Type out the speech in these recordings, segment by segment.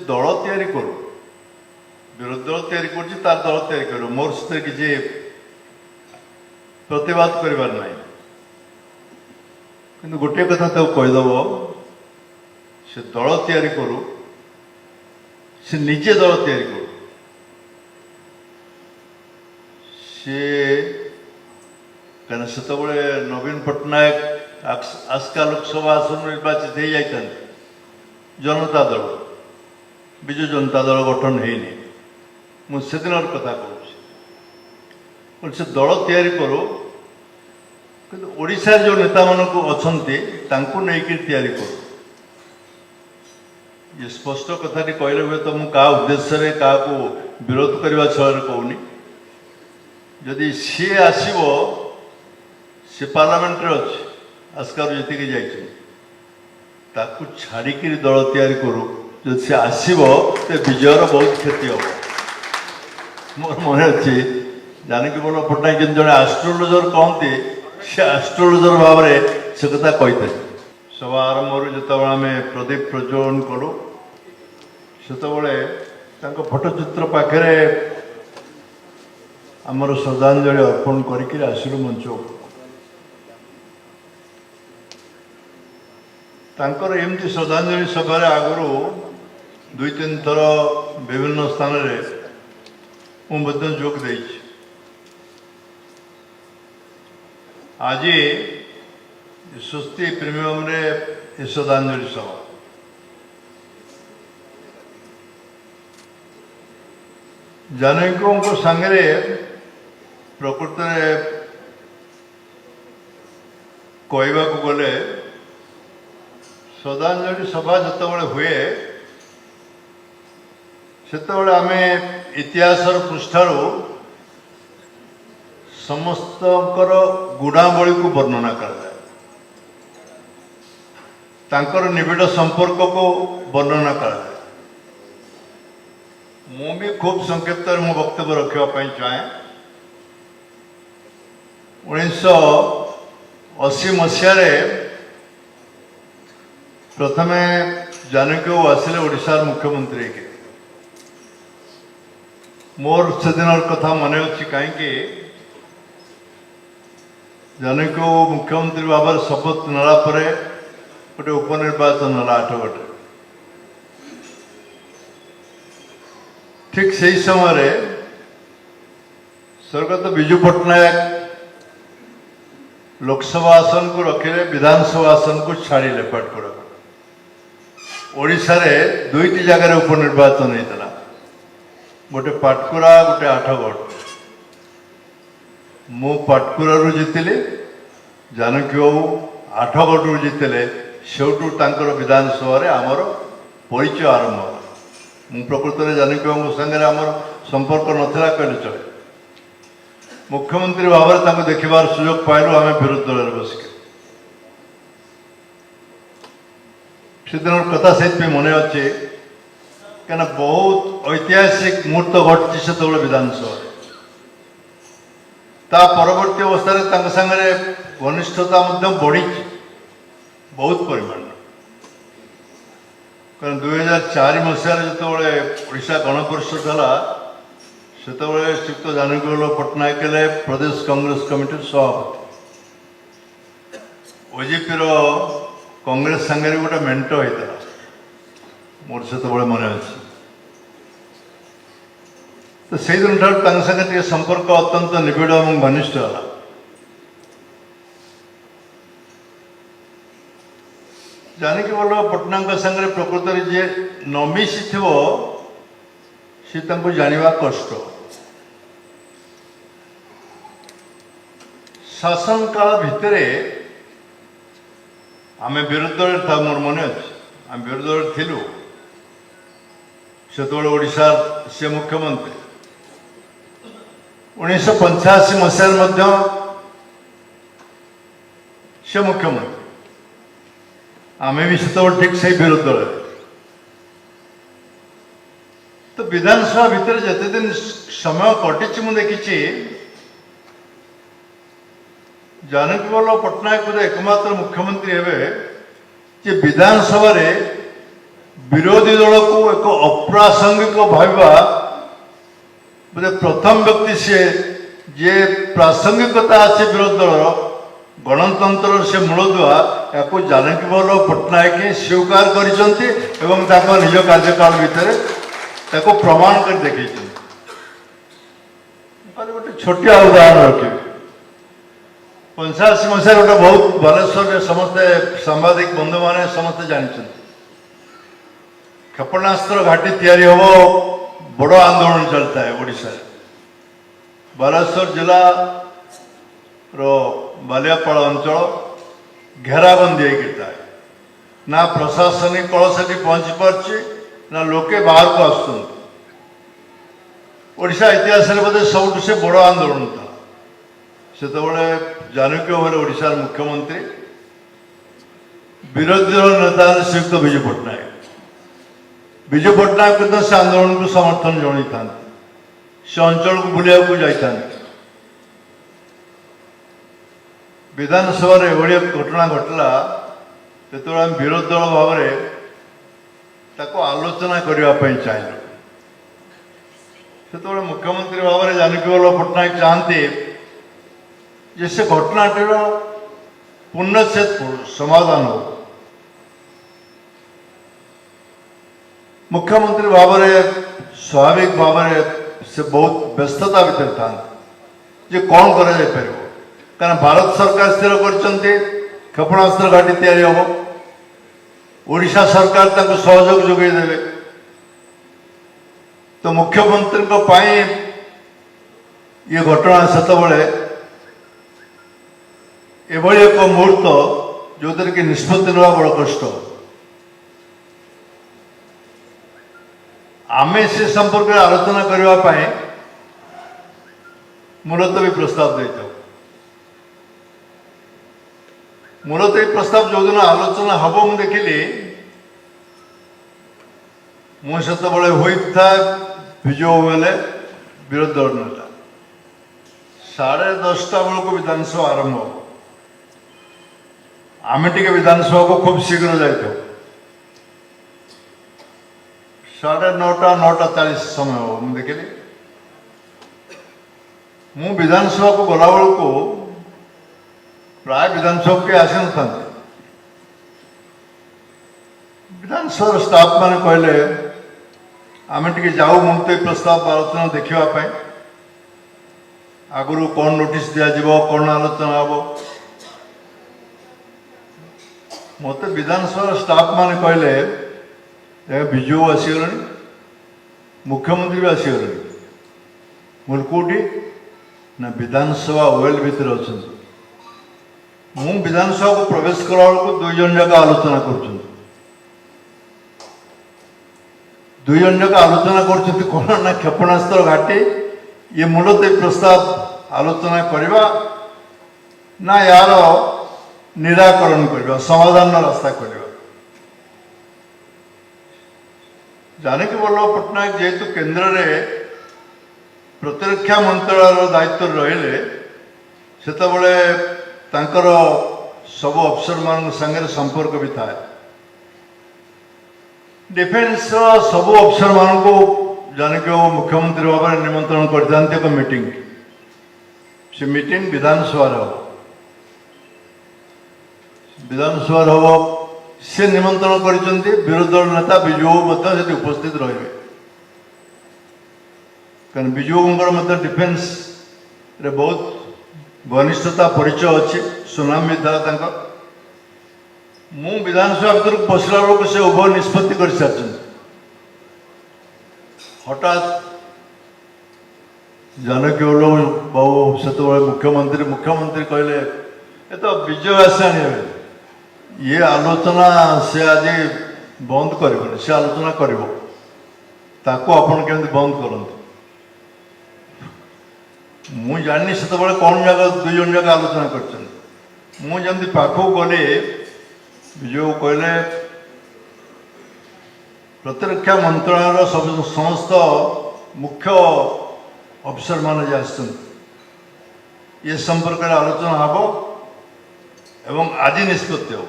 दल तैयारी करू विरोधी दल तैयारी कर दल तैयारी कर मोर से किसी प्रतिवाद करिवार नहीं किंतु गोटे कथा तो कहीदेव से दल तैयारी करू से निजे दल तैयारी करू से कहीं से नवीन पट्टनायक आस्का लोकसभा आसन निर्वाचित हो जाता जनता दल विजु जनता दल गठन होनी मुझे कथा कहूँ से दल तैयारी करू कि ओडिशा जो नेता मान अच्छा तैयारी करू ये स्पष्ट कथा कहले हुए तो मुझे क्या उद्देश्य क्या विरोध करने छल कहूनी जदि सी आसो सी पार्लियामेंट अच्छे आस्कार जीतिकी जाता छाड़िकी दल तैयारी करू जो सी आसो तो विजयर बहुत क्षति हम मोर मन अच्छी जानकी बल्लभ पट्टनायक जन जड़े आस्ट्रोलोजर कहते से आस्ट्रोलोजर भाव में से कथा कही सभा आरंभ जो आम प्रदीप प्रज्वलन कलु से फोटोचित्र पाखे आमर श्रद्धांजलि अर्पण करके आसिलु मंच तांकर एमती श्रद्धांजलि सभा आगु दुई तीन थर विभिन्न स्थान मुझे जोग दे आज स्वस्ति प्रीमियम रे श्रद्धांजलि सभा जानकी सांगे प्रकृत कहवा गले श्रद्धांजलि सभा जो हुए से आम इतिहास पृष्ठार समस्त गुणावली को वर्णना कर निबिड़ संपर्क को वर्णना कर मु भी खूब संक्षिप्त मो वक्तव्य रखापी चाहे 1980 मसीह प्रथम जानकी आसिले ओडिशार मुख्यमंत्री के मोर से दिन कथा मन अच्छी कहीं जानकी मुख्यमंत्री भाव शपथ नेला गोटे उपनिर्वाचन है 8 गटे ठीक से समय स्वर्गत विजु पट्टनायक लोकसभा आसन को रखिले विधानसभा आसन को छाड़िले पाटकुरा ओडिशा रे दुईटी जगार उपनिर्वाचन होता गोटे पाटकुरा गोटे 8गड़ मु पाटकुरा जीतिली जानकी बाबू 8गड़ जीतिले सेठू विधानसभा आमर परिचय आरंभ मु प्रकृत में जानकी बाबू सागर आमर संपर्क नाला कहले चले मुख्यमंत्री भाव में देखार सुजोग पाइलु आम विरोधी दल बसिक से दिन कथा से मन अच्छे क्या बहुत ऐतिहासिक मुहूर्त घटी से विधानसभा ता परवर्ती अवस्था सागर घनिष्ठता बढ़ी बहुत परिमाण कारण 2004 मसीह जो ओडिशा गणपरिषद है से श्रीयुक्त जानकी बल्लभ पट्टनायक प्रदेश कांग्रेस कमिटी सभापति ओजीपी कांग्रेस सांगे गोटे मेंट होता मोर से मन अच्छे तो से दिन ठार संपर्क अत्यंत निबिड़ और घनिष्ठ है जानकी बल्लभ पट्टनायक सांगे प्रकृत में जी न मिसी थो सी जाना कष्ट शासन काल भितर आम विरोधी दल था मोर मन अच्छे आम विरोधी दल थिलु से ओडिशा से मुख्यमंत्री 1985 मसीह से मुख्यमंत्री आम भी से ठीक से विरोधी दल तो विधानसभा भितर जिते दिन समय कटी मुझे देखी जानकी बल्लभ पट्टनायक बोधे एकमात्र मुख्यमंत्री हे जे विधानसभा विरोधी दल को एक अप्रासंगिक भाविबा बोले प्रथम व्यक्ति सी जे प्रासंगिकता अच्छे विरोधी दल गणतंत्र से मूलदुआ या जानकी बल्लभ पट्टनायक ही स्वीकार कर निज कार्यकाल भितर प्रमाण कर देखते गोटे छोटिया उदाहरण रखी 85 मसीह गोटे बहुत बालेश्वर समस्ते सांबादिक बंधु मैंने समस्ते जानते क्षेपणास्त्र घाटी तैयारी हम बड़ आंदोलन चलता है ओडिशा बालेश्वर जिला रो बालियापाड़ अंचल घेराबंदी होता है ना प्रशासनिक कल से पहुंची पार्ची ना लोके बाहर को आसुं ओडिशा इतिहास बोधे सब से बड़ आंदोलन था से जानकी भाव ओडिशार मुख्यमंत्री विरोधी दल नेता श्रीयुक्त विजु पट्टनायक से आंदोलन को समर्थन जन था से अंचल को बुलिया को जाता विधानसभा एभली घटना घटला जो आम विरोधी दल भाव आलोचना करने चाहिए से मुख्यमंत्री भाव में जानकी बल्लभ पट्टनायक चाहते जे से घटनाटीर पूर्णच्छेद समाधान हो मुख्यमंत्री भाव में स्वाभाविक भाव से बहुत व्यस्तता भीतर था जे कौन कर कारण भारत सरकार स्थिर कर क्षेपणास्त्र घाटी तैयारी हम ओडिशा सरकार ताको सहयोग जोगे देवे तो मुख्यमंत्री ये घटना से एभली एक मुहूर्त जो कि निष्पत्ति ना बड़ कष्ट आमे से संपर्क में आलोचना करने मुलतवी प्रस्ताव देता मुलतवी प्रस्ताव जो दिन आलोचना हम मुझे देखिली मुझे होता विजय बेले विरोधी दल नेता 10:30 बेलू विधानसभा आरंभ हो आम टे विधानसभा को खूब शीघ्र जाइए 9:30 9:40 समय हो मुझे देखिली मु विधानसभा को गला बेलू प्राय विधानसभा के आसी न विधानसभा स्टाफ मैंने कहले आम टे जाऊ मुलतवी प्रस्ताव आलोचना देखापी आगु कौन नोटिस दिज्व कौन आलोचना हम मत विधानसभा स्टाफ मैंने कहले विजु आसगले मुख्यमंत्री भी आसगले मुझे कौटी ना विधानसभा वेल भितर अच्छा मु विधानसभा को प्रवेश कला बेलू 2 जन जाक आलोचना कर आलोचना कर ना क्षेपणास्त्र घाटी ये मुलतवी प्रस्ताव आलोचना करवा ना यार निराकरण करवा समाधान रास्ता करवा जानकी बल्लभ पट्टनायक जेहेतु केन्द्र में प्रतिरक्षा मंत्रालय दायित्व रहिले सेतबेले तांकर सब अफसर मान संगे संपर्क भी था डिफेन्स सब अफसर मान को जानकी मुख्यमंत्री भाव में निमंत्रण कर मीटिंग से मीटिंग विधानसभा हम से निमंत्रण कर विरोधी दल नेता विजु उपस्थित रहे कारण विजु डिफेन्स रे बहुत घनिष्ठता परिचय अच्छी सुनाम भी था मु विधानसभा भर पशला बेलू से उभय निष्पत्ति कर सारी हठात जानकी बल्लभ बाबू से मुख्यमंत्री कहले ये तो विजय आसानी ये आलोचना से आज बंद कर से आलोचना करपन केमती बंद करते मु जानी से कौन जगह 2 जन जाक आलोचना करमती पाखक गली विजय कहले प्रतिरक्षा मंत्रालय समस्त मुख्य अफसर मान ये संपर्क में आलोचना हम एवं आज निष्पत्ति हो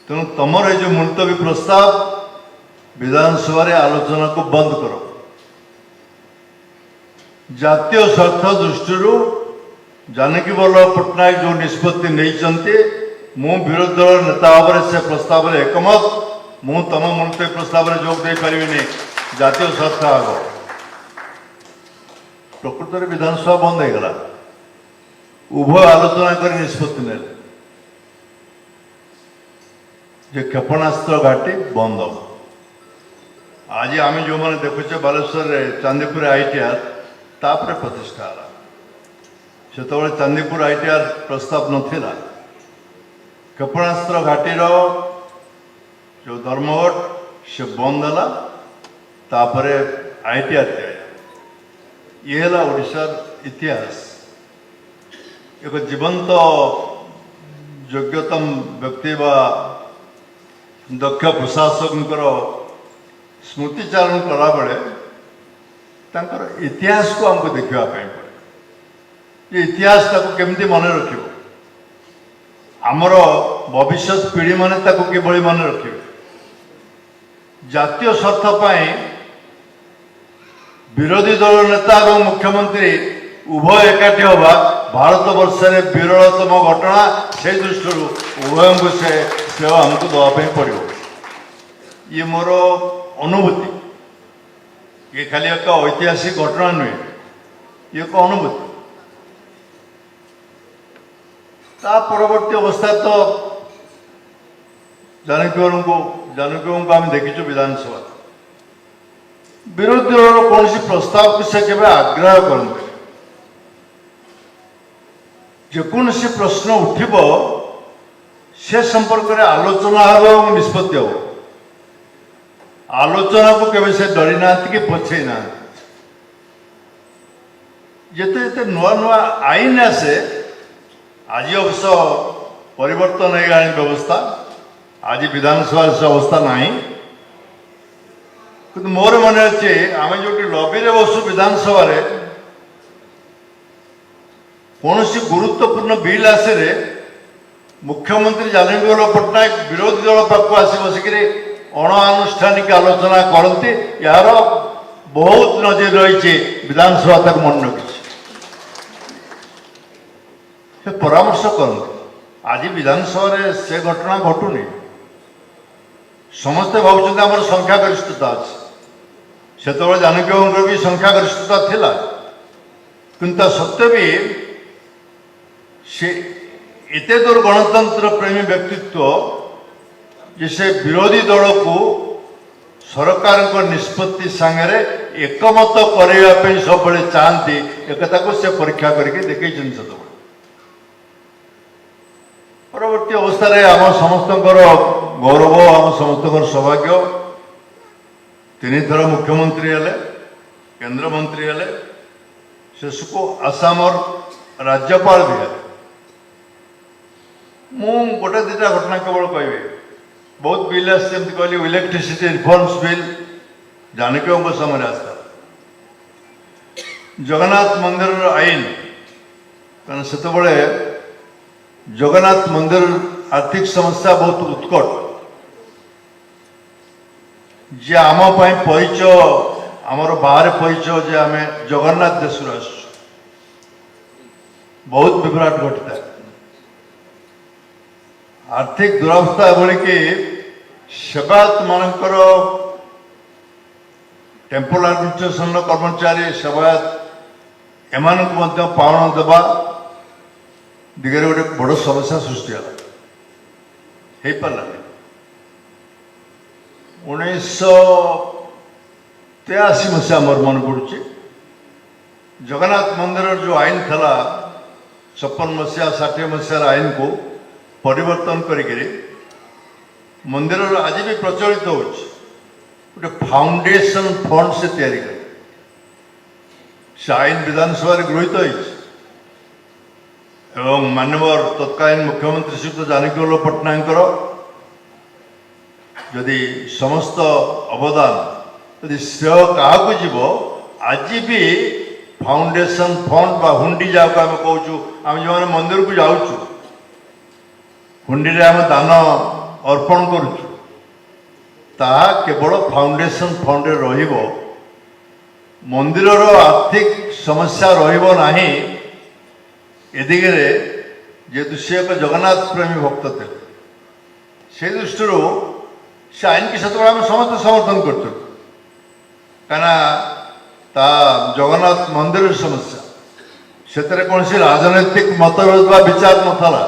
तेणु तुमर ये जो मुलतवी प्रस्ताव विधानसभा आलोचना को बंद करो। जातीय स्वार्थ दृष्टि जानकी वल्लभ पट्टनायक जो निष्पत्ति नहीं मु विरोधी दल नेता भाव से प्रस्ताव में एकमत मु तुम मुलतवी प्रस्ताव में जोग दे पारिनी जातीय स्वार्थ आग प्रकृत में विधानसभा बंद हो गला उभय आलोचना कर निष्पत्ति ने क्षेपणास्त्र घाटी बंद हो। आज आम जो मैंने देखुचे बालेश्वर चांदीपुर आईटीआर तापर प्रतिष्ठा से चांदीपुर आईटीआर प्रस्ताव नथिला क्षेपणास्त्र घाटीर जो धर्मघट से बंद है तापर आईटीआर दिया ये है ओडिशार इतिहास एक जीवंत योग्यतम व्यक्ति व दक्ष प्रशासक स्मृतिचारण कला बेले तांकर इतिहास को हमको देखा पड़े ये इतिहास ताको केमती मन रख आमर भविष्य पीढ़ी मैंने किभली मन रखे जातीय स्वार्थ विरोधी दल नेता और मुख्यमंत्री उभय एकाठी हवा भारत वर्ष में विरलतम घटना से दृष्टि उभय को से सेवा हमको दवाई पड़ो। ये मोर अनुभूति ये खाली एक ऐतिहासिक घटना नुहे ये एक अनुभूति ता परवर्ती अवस्था तो जानकी आम देखीचु विधानसभा विरोधी दल कौन प्रस्ताव को से केवल आग्रह करते जेकोसी प्रश्न उठिब से संपर्क में आलोचना हो निष्पत्ति हो आलोचना को केवल से डरी ना कि पछे ना जिते जिते नुआ नुआ आईन आसे आज अवश्य परिवर्तन हो गला व्यवस्था आज विधानसभा से अवस्था ना कि मोर मन अच्छे आम जो लबी रे बसु विधानसभा कौन सी गुरुत्वपूर्ण बिल आसे मुख्यमंत्री जानकी वल्लभ पट्टनायक विरोधी दल पाक आसी बसिक अणानुष्ठानिक आलोचना करती यार बहुत नजर रही विधानसभा तक मन रखी परामर्श करते आज विधानसभा से घटना घटुनी समस्ते भावुं आम संख्यागरिष्ठता अच्छे से जानकी भी संख्यागरिष्ठता थिला किंतु सत्य भी से एते दूर गणतंत्र प्रेमी व्यक्तित्व जिसे विरोधी दल को सरकार को निष्पत्ति सांगे एकमत करने सब चाहती एक से परीक्षा करके देखी सब परवर्ती अवस्था आम समस्त गौरव आम समस्त सौभाग्य तीन थर मुख्यमंत्री हेले केंद्र मंत्री हेले शेष को आसाम राज्यपाल भी है मु गोटे दुटा घटना केवल कह बहुत बिल आमती कहली इलेक्ट्रिसिटी रिफॉर्म्स बिल जानकी समय आसता जगन्नाथ मंदिर आईन कारण से जगन्नाथ मंदिर आर्थिक समस्या बहुत उत्कट जे आम परिचय आमर बाहर परिचय जे आम जगन्नाथ देश बहुत विभ्राट घटता है आर्थिक दुरावस्था एभली कि सेवायत मानकर टेम्पल एडमिनिस्ट्रेशन कर्मचारी सेवायत एम पावन देवा दिगरे गोटे बड़ समस्या सृष्टि हो पारा 1983 मसीहा मोर मन पड़ुची जगन्नाथ मंदिर जो आईन था 56 मसीहा 60 मसीहार आईन को परिवर्तन करिके मंदिर आज भी प्रचलित होटे फाउंडेशन फंड से तैयारी कर आईन विधानसभा गृहीत एवं माननीय तत्कालीन मुख्यमंत्री श्रीयुत जानकी वल्लभ पट्टनायक जदि समस्त अवदान यदि श्रेय क्या जीव आज भी फाउंडेशन फंड बा हुंडी जहाँ आम कहूँ आम जो मंदिर को जाऊँ हुंडी रे आम दान अर्पण करुछु ताहा केवल फाउंडेशन फंड रहिबो मंदिर आर्थिक समस्या रहिबो नाही ए दिगरे जेहेतु सी एक जगन्नाथ प्रेमी भक्त थे से दृष्टि से आईन की से समस्त समर्थन कर ता जगन्नाथ मंदिर समस्या से कौन सी राजनैतिक मतभेद विचार नाला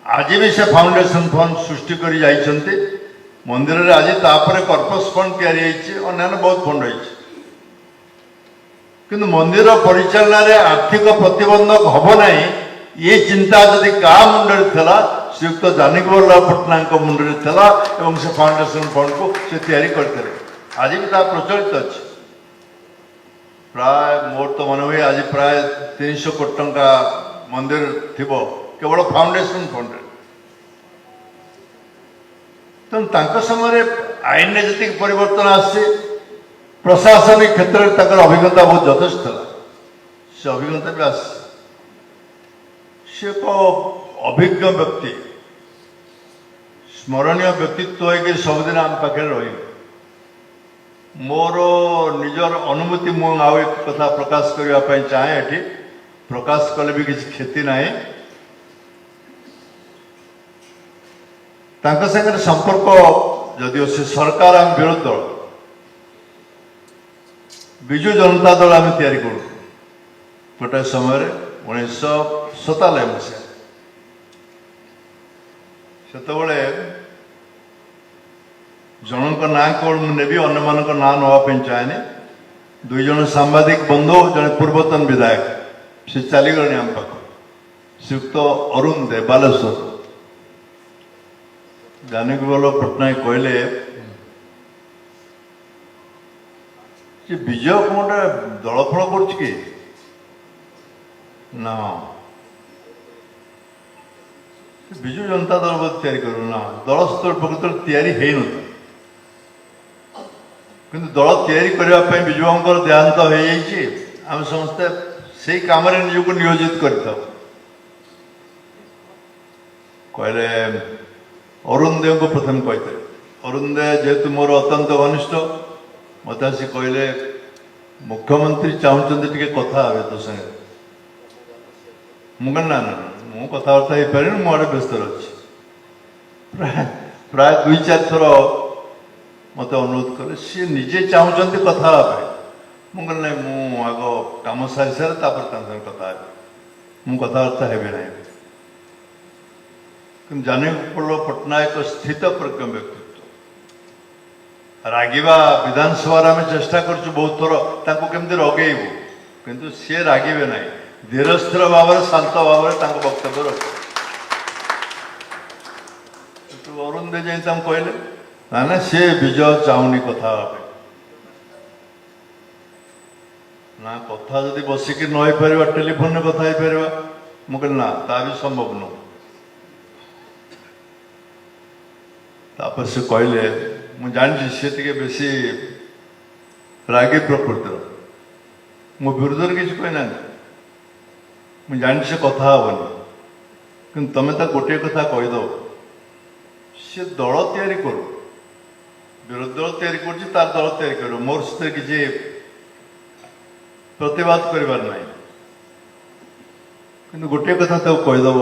आज भी से फाउंडेशन फंड सृष्टि कर जाइछन्ति मंदिर रे आज तापर कर्पस फंड तैयारी अन्य बहुत फंड होइछि किंतु मंदिर परिचालना रे आर्थिक प्रतिबंधक हम ना ये चिंता जदि का मुंडे थिला श्रीयुक्त जानकी वल्लभ पट्टनायक मुंडे थिला एवं से फाउंडेशन फंड को से तैयारी करते आज भी ता प्रचलित अच्छे प्राय मोर तो मन हुए आज प्राय 300 कोटी टंका मंदिर थिबो केवल फाउंडेशन फंड तेणु समय आईन में जी परिवर्तन आसे प्रशासनिक क्षेत्र में अभिज्ञता बहुत यथेष्ट था से अभिज्ञता भी आस एक अभिज्ञ व्यक्ति स्मरणीय व्यक्तित्व हो सबुदिन आम पाखे रही मोर निजर अनुभूति मुझे आउ एक कथा प्रकाश करने चाहे ये प्रकाश कले भी किसी क्षति ना संगे संपर्क जदिव से सरकार आम विरोध दल विजु जनता दल आम तैयारी करूँ गोटे समय 1997 मसीहा से जनक ना कौन मुझे अन्य मान ना नापी चाहे दुई जन सांबादिक बंधु जड़े पूर्वतन विधायक से चलीगले आम पाख श्रीयुक्त अरुण दे बालेश्वर जानकी वल्लभ पट्टनायक कहले विजय कौन दलफल कर ना विजु जनता दल बोध तैयारी करूँ ना दल स्तर प्रकृत तैयारी है कि दल तैयारी करने विजुवांकर देहांत हो आम समस्ते से कम निजक नियोजित कर कहले अरुण देव को प्रथम कहते अरुण दे जेहेतु मोर अत्यंत घनिष्ठ मत आसी कहले मुख्यमंत्री चाहते टे कथा हे तो संगे मुझे ना मु कथबार्ता हो पारे मुझे व्यस्त अच्छी प्राय 2-4 थर मत अनुरोध कले सी निजे चाहते कथा मुझे ना आग कम सारी सारे कथा मु कथबार्ता हेबी ना कि जानकी वल्लभ पट्टनायक स्थित प्रज्ञ व्यक्तित्व रागिबा विधानसभा आम चेष्टा कर बहुत थर केमती रगेबू किंतु सी रागिबे ना धीर स्थिर भाव शांत भाव वक्तव्य रखे अरुण दे जाए कहले ना सी विजय चाहूनी कथा ना कथा जदि बसिक न पार टेलीफोन कथा पार मुझे ना ता भी संभव नुह तापर से कहले मु जानी सी टे बेसी रागी प्रकृतिर मो विरोध किसी कहना मुझे जानी से कथा हेनी कि तुम गोटे कथा कहीद सी दल तैयारी करू विरोधी दल तैयारी कर तार दल तैयारी कर मोर से किसी प्रतिवाद करार ना कि गोटे कथा कहीदेव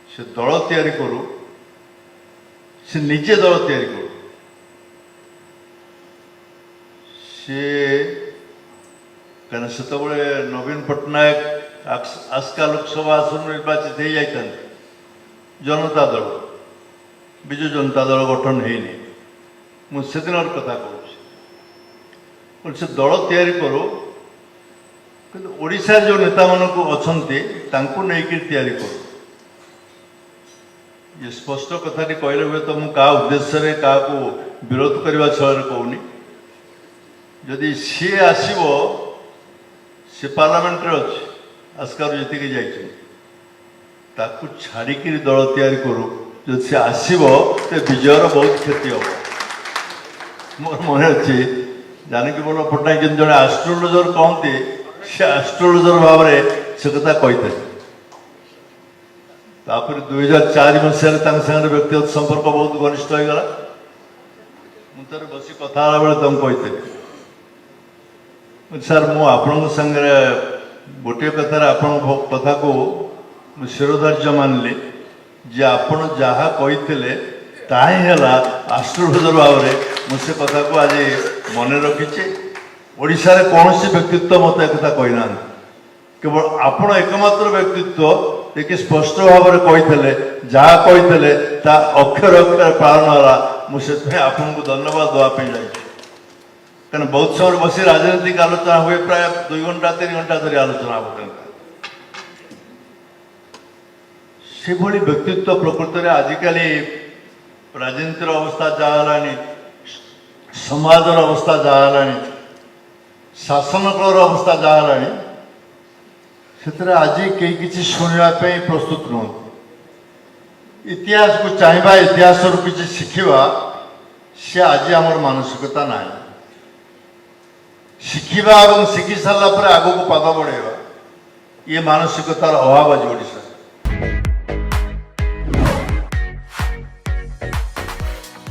से दल तैयारी करू से निजे दल तैयारी करू सी कहीं से नवीन पट्टनायक आस्का लोकसभा आसन निर्वाचित हो जाता जनता दल विजु जनता दल गठन होनी मुझे दिन कथा कहूँ से दल तैयारी करू कि ओडिशा जो नेता मानक अच्छा तैयारी करू ये स्पष्ट कथाटी कहले हुए तो मुझे उद्देश्य क्या विरोध करने छल कहूनी जदि सी आसो सी पार्लियामेंट अच्छे आस्कार जीतिक जाकि छाड़िक दल तैयारी करू जो सी आसो तो विजयर बहुत क्षति हम मोर मन अच्छे जानकी वल्लभ पट्टनायक जड़े आस्ट्रोलोजर कहते से आस्ट्रोलोजर भाव में से कथा कहते तापर 2004 मसीह व्यक्तिगत संपर्क बहुत घनिष्ठ हो गला मुझे बस कथा बेले तुम कही सर मु आपण संगे गोटे कथार आपण कथा को शिरोधार्य मानली जे आपण जहाँ कही ताला आशीर्वाद भाव में से कथा को आज मन रखीचे ओडिशा रे कौन व्यक्तित्व मत एक कही ना केवल आपण एकमात्र व्यक्तित्व एक स्पष्ट भाव में कही जहाँ कही अक्षर अक्षर पालन है मुझे आपन को धन्यवाद देवाई जाए कहीं बहुत समय बस राजनीतिक आलोचना हुए प्राय 2 घंटा 3 घंटा धरी आलोचना हम से भली व्यक्तित्व प्रकृत में आजिकल राजनीतिर अवस्था जहाँ समाजर अवस्था जहाँ शासन कलर अवस्था जहाँ से आज कई किसी शुणापी प्रस्तुत नुहति इतिहास को चाहिए इतिहास किसी शिखा सी आज आम मानसिकता ना शिखा और शिखी सारा आग को पाद बढ़ेगा ये मानसिकतार अभाव आज ओडिशा